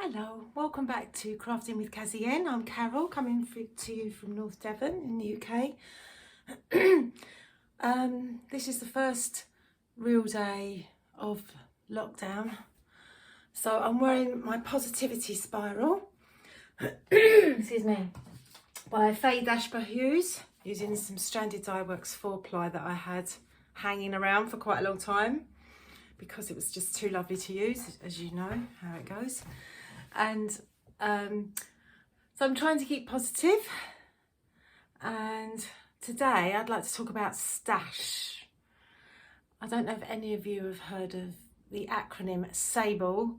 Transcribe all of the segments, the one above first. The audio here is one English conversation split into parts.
Hello, welcome back to Crafting with Kazzy N. I'm Carol, coming to you from North Devon in the UK. This is the first real day of lockdown. So I'm wearing my Positivity Spiral, excuse me, by Faye Hughes, using some Stranded Dye Works 4-ply that I had hanging around for quite a long time because it was just too lovely to use, as you know how it goes. And so I'm trying to keep positive, and today I'd like to talk about stash. I don't know if any of you have heard of the acronym SABLE,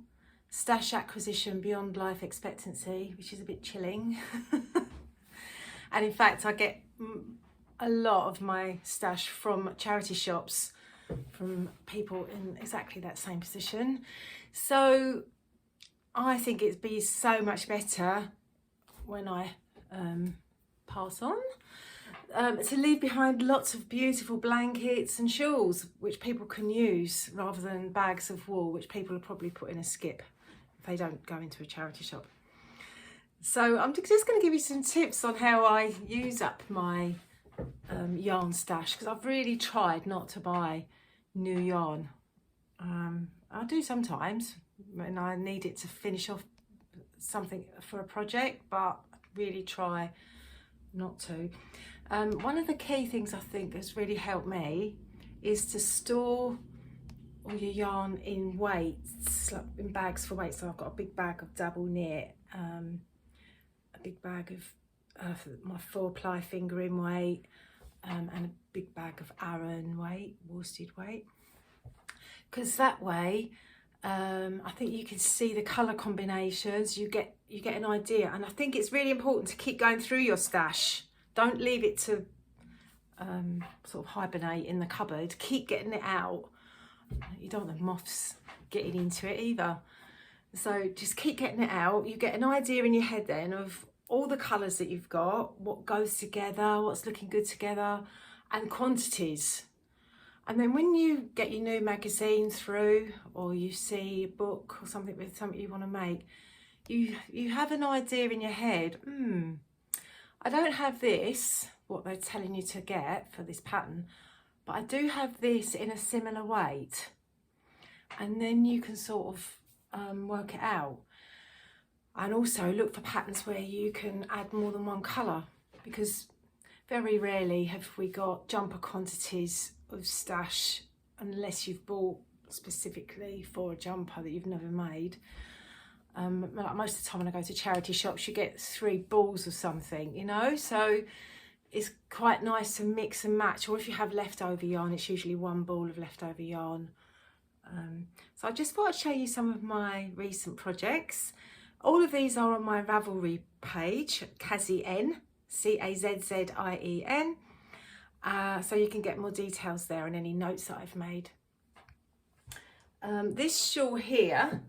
Stash Acquisition Beyond Life Expectancy, which is a bit chilling. And in fact I get a lot of my stash from charity shops, from people in exactly that same position. So I think it'd be so much better when I pass on to leave behind lots of beautiful blankets and shawls which people can use, rather than bags of wool which people will probably put in a skip if they don't go into a charity shop. So I'm just going to give you some tips on how I use up my yarn stash, because I've really tried not to buy new yarn. I do sometimes when I need it to finish off something for a project, but really try not to. One of the key things I think has really helped me is to store all your yarn in weights, like in bags for weight. So I've got a big bag of double knit, a big bag of my 4-ply fingering weight, and a big bag of Aran weight, worsted weight, because that way I think you can see the colour combinations, you get an idea. And I think it's really important to keep going through your stash. Don't leave it to sort of hibernate in the cupboard. Keep getting it out. You don't want the moths getting into it either. So just keep getting it out. You get an idea in your head then of all the colours that you've got, what goes together, what's looking good together, and quantities. And then when you get your new magazine through, or you see a book or something with something you want to make, you have an idea in your head, I don't have this, what they're telling you to get for this pattern, but I do have this in a similar weight. And then you can sort of work it out. And also look for patterns where you can add more than one colour, because very rarely have we got jumper quantities of stash unless you've bought specifically for a jumper that you've never made. Like most of the time when I go to charity shops, you get 3 balls of something, you know, so it's quite nice to mix and match. Or if you have leftover yarn, it's usually 1 ball of leftover yarn. So I just thought I'd show you some of my recent projects. All of these are on my Ravelry page, Kazzy N, Cazzien. So you can get more details there and any notes that I've made. This shawl here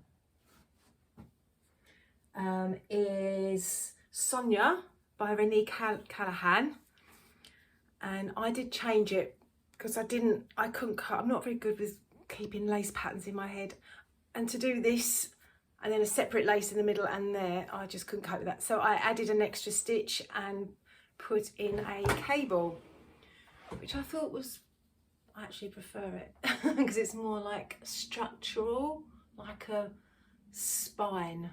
is Sonia by Renee Callahan, and I did change it because I couldn't cut. I'm not very good with keeping lace patterns in my head, and to do this and then a separate lace in the middle and there, I just couldn't cope with that. So I added an extra stitch and put in a cable, which I thought was, I actually prefer it because it's more like structural, like a spine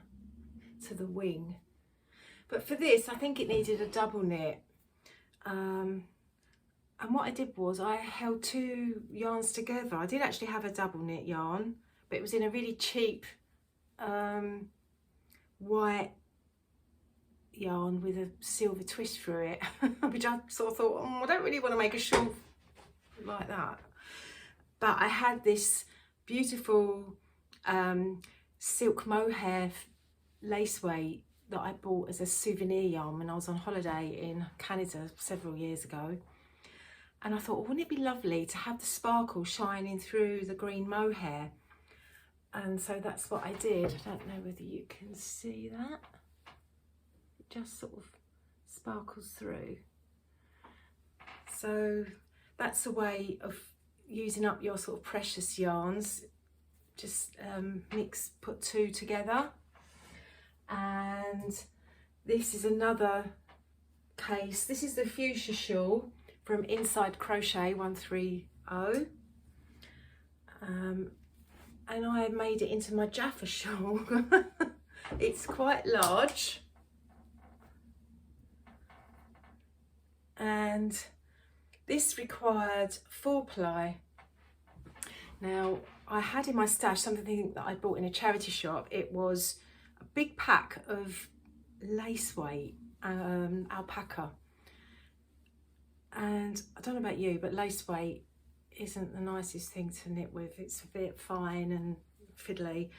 to the wing. But for this, I think it needed a double knit. And what I did was I held 2 yarns together. I did actually have a double knit yarn, but it was in a really cheap white yarn with a silver twist through it, which I sort of thought, I don't really want to make a shawl like that. But I had this beautiful silk mohair lace weight that I bought as a souvenir yarn when I was on holiday in Canada several years ago. And I thought, wouldn't it be lovely to have the sparkle shining through the green mohair? And so that's what I did. I don't know whether you can see that. It just sort of sparkles through. So that's a way of using up your sort of precious yarns. Just put 2 together. And this is another case. This is the Fuchsia Shawl from Inside Crochet 130. And I made it into my Jaffa shawl. It's quite large. And this required 4-ply. Now, I had in my stash something that I bought in a charity shop. It was a big pack of lace weight alpaca. And I don't know about you, but lace weight isn't the nicest thing to knit with. It's a bit fine and fiddly.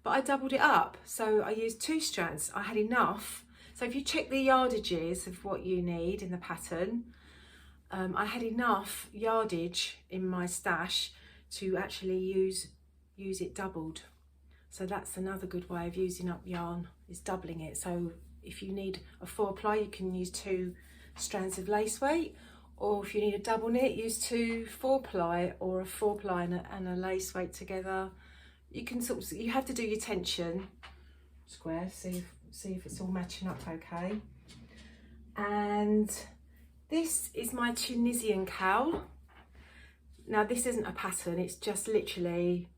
But I doubled it up. So I used 2 strands. I had enough. So if you check the yardages of what you need in the pattern, I had enough yardage in my stash to actually use it doubled. So that's another good way of using up yarn, is doubling it. So if you need a 4-ply, you can use 2 strands of lace weight, or if you need a double knit, use 2 4-ply, or a 4-ply and a lace weight together. You can you have to do your tension square, see if it's all matching up okay. And this is my Tunisian Cowl. Now this isn't a pattern, it's just literally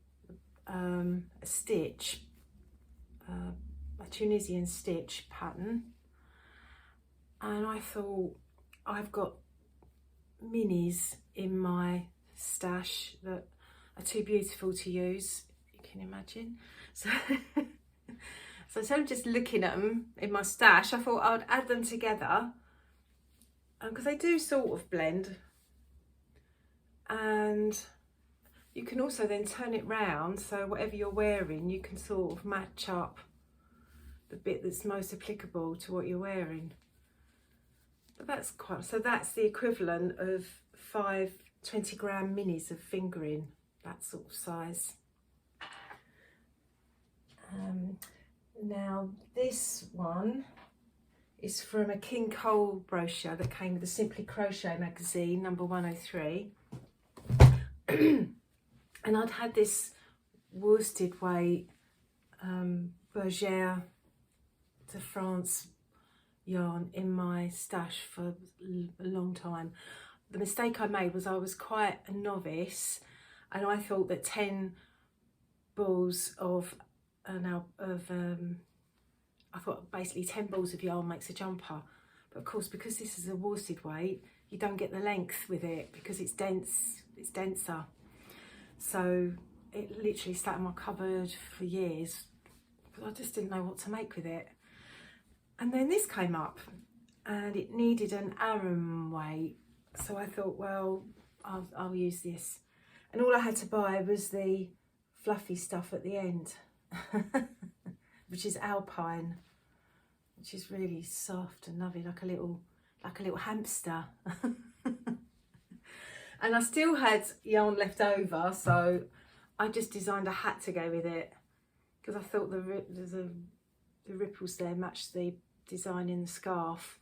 a stitch, a Tunisian stitch pattern. And I thought, I've got minis in my stash that are too beautiful to use, you can imagine. So instead of just looking at them in my stash, I thought I'd add them together, because they do sort of blend. And you can also then turn it round, so whatever you're wearing, you can sort of match up the bit that's most applicable to what you're wearing. But that's so that's the equivalent of 5 20-gram minis of fingering, that sort of size. Now this one is from a King Cole brochure that came with the Simply Crochet magazine, number 103. And I'd had this worsted weight Bergère de France yarn in my stash for a long time. The mistake I made was I was quite a novice, and I thought that 10 balls of I thought basically 10 balls of yarn makes a jumper. But of course, because this is a worsted weight, you don't get the length with it because it's dense, it's denser. So it literally sat in my cupboard for years, but I just didn't know what to make with it. And then this came up and it needed an Aran weight. So I thought, well, I'll use this. And all I had to buy was the fluffy stuff at the end, which is alpine, which is really soft and lovely, like a little hamster. And I still had yarn left over, so I just designed a hat to go with it, because I thought the ripples there matched the design in the scarf.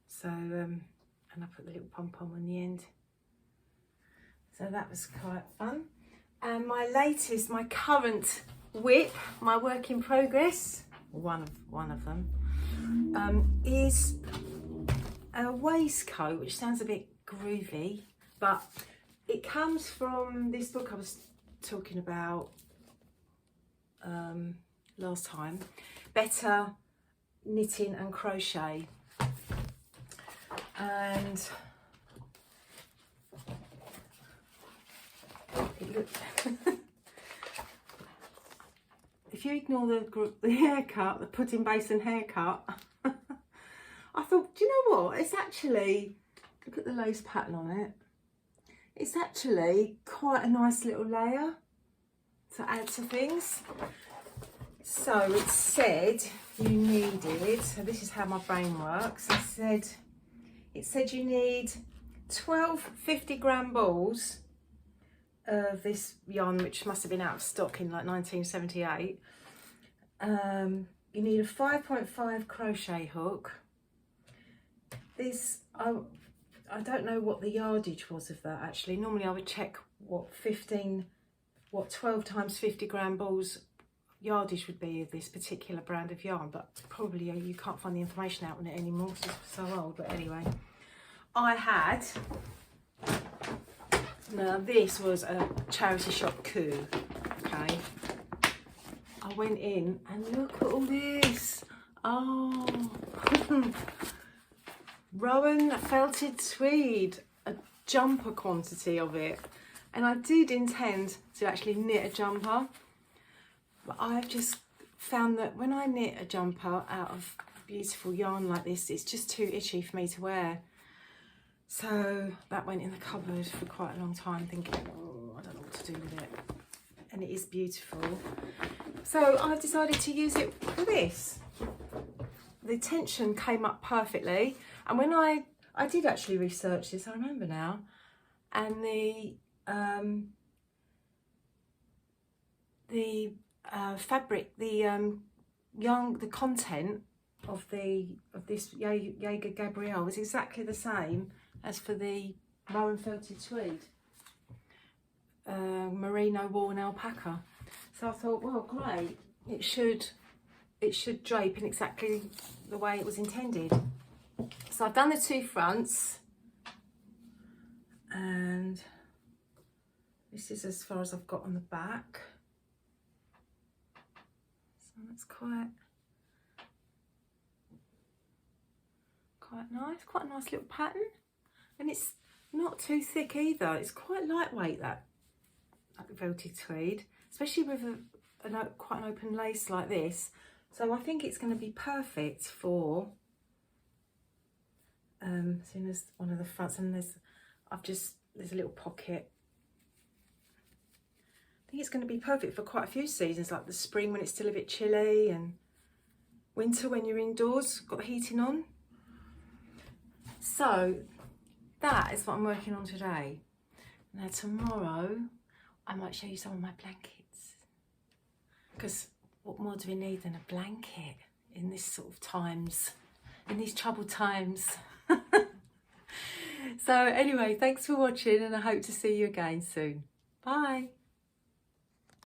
So and I put the little pom-pom on the end. So that was quite fun. And my current whip, my work in progress, one of them, is a waistcoat, which sounds a bit groovy, but it comes from this book I was talking about last time, Better Knitting and Crochet. And it looks if you ignore the haircut, the pudding basin haircut, I thought, do you know what? It's actually, look at the lace pattern on it. It's actually quite a nice little layer to add to things. So it said you needed, so this is how my brain works. It said you need 12 50-gram balls of this yarn, which must have been out of stock in like 1978. You need a 5.5 crochet hook. This, I don't know what the yardage was of that actually. Normally I would check what 12 times 50-gram balls yardage would be of this particular brand of yarn, but probably you can't find the information out on it anymore because it's so old. But anyway, I had, now this was a charity shop coup, okay. I went in and look at all this. Oh, Rowan felted tweed, a jumper quantity of it. And I did intend to actually knit a jumper, but I've just found that when I knit a jumper out of beautiful yarn like this, it's just too itchy for me to wear. So that went in the cupboard for quite a long time, thinking, oh, I don't know what to do with it. And it is beautiful. So I've decided to use it for this. The tension came up perfectly. And when I did actually research this, I remember now, and the fabric, the yarn, the content of this Jaeger Gabrielle was exactly the same as for the Rowan felted tweed, merino wool and alpaca. So I thought, well, great, it should drape in exactly the way it was intended. So I've done the two fronts, and this is as far as I've got on the back. So that's quite nice, quite a nice little pattern. And it's not too thick either. It's quite lightweight, that felted tweed, especially with quite an open lace like this. So I think it's going to be perfect for seeing as one of the fronts, and there's a little pocket. I think it's going to be perfect for quite a few seasons, like the spring when it's still a bit chilly, and winter when you're indoors, got the heating on. So that is what I'm working on today. Now tomorrow I might show you some of my blankets, because what more do we need than a blanket in this sort of times, in these troubled times. So anyway, thanks for watching, and I hope to see you again soon. Bye.